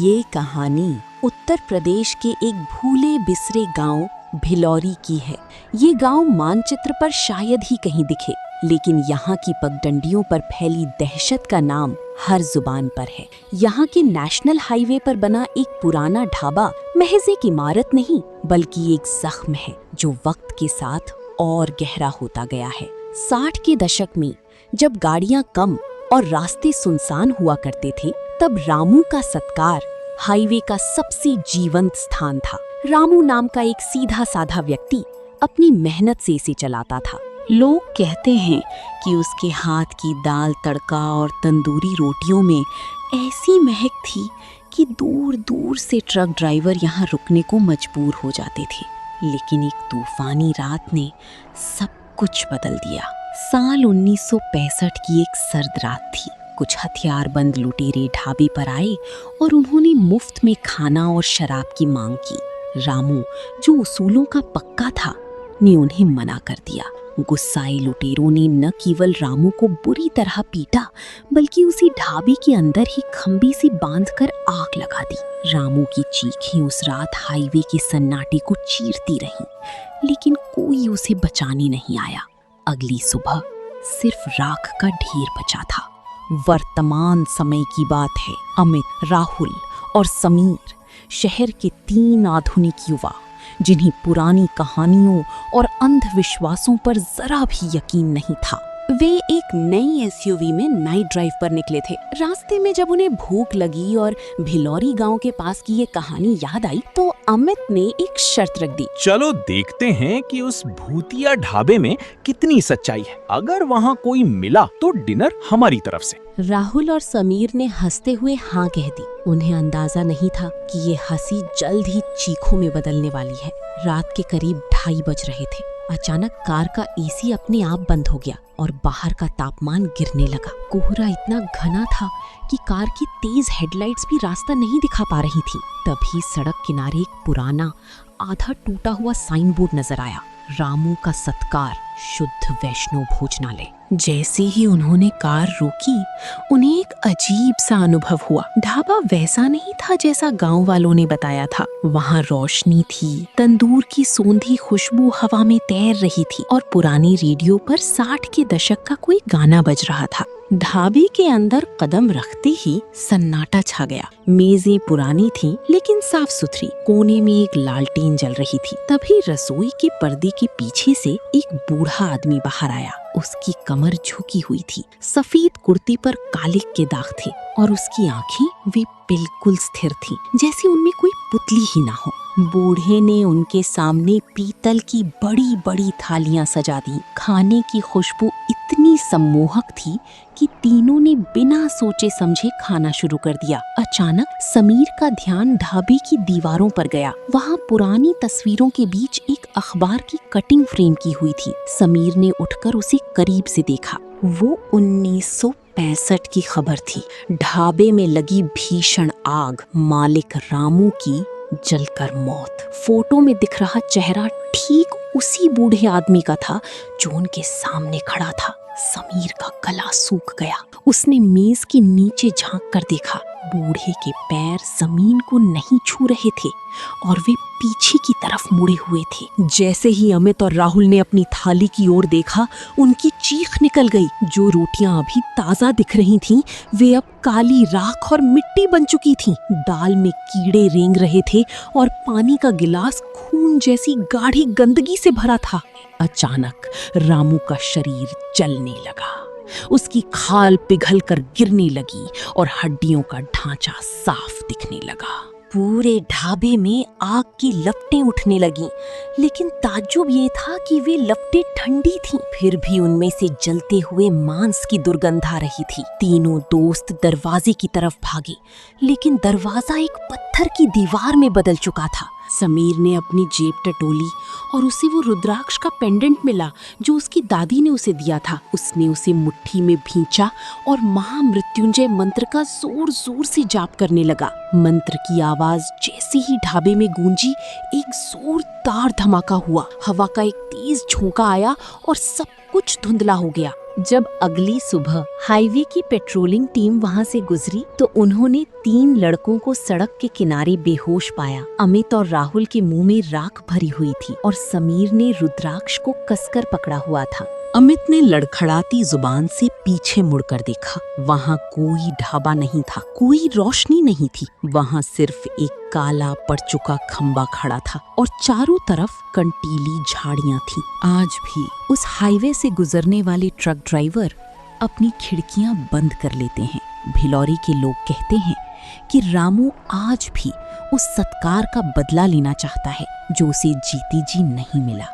ये कहानी उत्तर प्रदेश के एक भूले बिसरे गांव भिलौरी की है। ये गांव मानचित्र पर शायद ही कहीं दिखे, लेकिन यहाँ की पगडंडियों पर फैली दहशत का नाम हर जुबान पर है। यहाँ के नेशनल हाईवे पर बना एक पुराना ढाबा महज एक इमारत नहीं, बल्कि एक जख्म है जो वक्त के साथ और गहरा होता गया है। 60 के दशक में जब गाड़ियाँ कम और रास्ते सुनसान हुआ करते थे, तब रामू का सत्कार हाईवे का सबसे जीवंत स्थान था। रामू नाम का एक सीधा साधा व्यक्ति अपनी मेहनत से इसे चलाता था। लोग कहते हैं कि उसके हाथ की दाल तड़का और तंदूरी रोटियों में ऐसी महक थी कि दूर दूर से ट्रक ड्राइवर यहाँ रुकने को मजबूर हो जाते थे। लेकिन एक तूफानी रात ने सब कुछ बदल दिया। साल 1965 की एक सर्द रात थी। कुछ हथियारबंद लुटेरे ढाबे पर आए और उन्होंने मुफ्त में खाना और शराब की मांग की। रामू, जो उसूलों का पक्का था, ने उन्हें मना कर दिया। गुस्साए लुटेरों ने न केवल रामू को बुरी तरह पीटा, बल्कि उसी ढाबे के अंदर ही खंबे से बांधकर आग लगा दी। रामू की चीखें उस रात हाईवे के सन्नाटे को चीरती रहीं, लेकिन कोई उसे बचाने नहीं आया। अगली सुबह सिर्फ राख का ढेर बचा था। वर्तमान समय की बात है। अमित, राहुल और समीर शहर के 3 आधुनिक युवा, जिन्हें पुरानी कहानियों और अंधविश्वासों पर जरा भी यकीन नहीं था। वे एक नई एसयूवी में नाइट ड्राइव पर निकले थे। रास्ते में जब उन्हें भूख लगी और भिलौरी गांव के पास की ये कहानी याद आई, तो अमित ने एक शर्त रख दी। चलो देखते हैं कि उस भूतिया ढाबे में कितनी सच्चाई है। अगर वहाँ कोई मिला तो डिनर हमारी तरफ से। राहुल और समीर ने हंसते हुए हाँ कह दी। उन्हें अंदाजा नहीं था कि ये हंसी जल्द ही चीखों में बदलने वाली है। रात के करीब 2:30 बज रहे थे। अचानक कार का एसी अपने आप बंद हो गया और बाहर का तापमान गिरने लगा। कोहरा इतना घना था कि कार की तेज हेडलाइट्स भी रास्ता नहीं दिखा पा रही थी। तभी सड़क किनारे एक पुराना आधा टूटा हुआ साइन बोर्ड नजर आया, रामू का सत्कार, शुद्ध वैष्णव भोजनालय। जैसे ही उन्होंने कार रोकी, उन्हें एक अजीब सा अनुभव हुआ। ढाबा वैसा नहीं था जैसा गांव वालों ने बताया था। वहाँ रोशनी थी, तंदूर की सोंधी खुशबू हवा में तैर रही थी और पुरानी रेडियो पर 60 के दशक का कोई गाना बज रहा था। ढाबे के अंदर कदम रखते ही सन्नाटा छा गया। मेजें पुरानी थीं, लेकिन साफ सुथरी। कोने में एक लालटेन जल रही थी। तभी रसोई के पर्दे के पीछे से एक बूढ़ा आदमी बाहर आया। उसकी कमर झुकी हुई थी, सफेद कुर्ती पर काले के दाग थे और उसकी आंखें वे बिल्कुल स्थिर थीं, जैसे उनमें कोई पुतली ही ना हो। बूढ़े ने उनके सामने पीतल की बड़ी बड़ी थालियां सजा दी। खाने की खुशबू इतनी सम्मोहक थी कि तीनों ने बिना सोचे समझे खाना शुरू कर दिया। अचानक समीर का ध्यान ढाबे की दीवारों पर गया। वहाँ पुरानी तस्वीरों के बीच एक अखबार की कटिंग फ्रेम की हुई थी। समीर ने उठकर उसे करीब से देखा। वो 1965 की खबर थी। ढाबे में लगी भीषण आग, मालिक रामू की जलकर मौत। फोटो में दिख रहा चेहरा ठीक उसी बूढ़े आदमी का था जो उनके सामने खड़ा था। समीर का गला सूख गया। उसने मेज के नीचे झांक कर देखा। बूढ़े के पैर जमीन को नहीं छू रहे थे और वे पीछे की तरफ मुड़े हुए थे। जैसे ही अमित और राहुल ने अपनी थाली की ओर देखा, उनकी चीख निकल गई। जो रोटियां अभी ताजा दिख रही थीं, वे अब काली राख और मिट्टी बन चुकी थीं। दाल में कीड़े रेंग रहे थे और पानी का गिलास खून जैसी गाढ़ी गंदगी से भरा था। अचानक रामू का शरीर जलने लगा। उसकी खाल पिघल कर गिरने लगी और हड्डियों का ढांचा साफ दिखने लगा। पूरे ढाबे में आग की लपटें उठने लगीं, लेकिन ताज्जुब ये था कि वे लपटें ठंडी थीं। फिर भी उनमें से जलते हुए मांस की दुर्गंध आ रही थी। तीनों दोस्त दरवाजे की तरफ भागे, लेकिन दरवाजा एक पत्थर की दीवार में बदल चुका था। समीर ने अपनी जेब टटोली और उसे वो रुद्राक्ष का पेंडेंट मिला जो उसकी दादी ने उसे दिया था। उसने उसे मुट्ठी में भींचा और महामृत्युंजय मंत्र का जोर जोर से जाप करने लगा। मंत्र की आवाज जैसे ही ढाबे में गूंजी, एक जोरदार धमाका हुआ। हवा का एक तेज झोंका आया और सब कुछ धुंधला हो गया। जब अगली सुबह हाईवे की पेट्रोलिंग टीम वहां से गुजरी तो उन्होंने 3 लड़कों को सड़क के किनारे बेहोश पाया। अमित और राहुल के मुंह में राख भरी हुई थी और समीर ने रुद्राक्ष को कसकर पकड़ा हुआ था। अमित ने लड़खड़ाती जुबान से पीछे मुड़कर देखा। वहाँ कोई ढाबा नहीं था, कोई रोशनी नहीं थी। वहाँ सिर्फ एक काला पड़ चुका खंबा खड़ा था और चारों तरफ कंटीली झाड़ियां थीं। आज भी उस हाईवे से गुजरने वाले ट्रक ड्राइवर अपनी खिड़कियां बंद कर लेते हैं। भिलौरी के लोग कहते हैं कि रामू आज भी उस सत्कार का बदला लेना चाहता है जो उसे जीती जी नहीं मिला।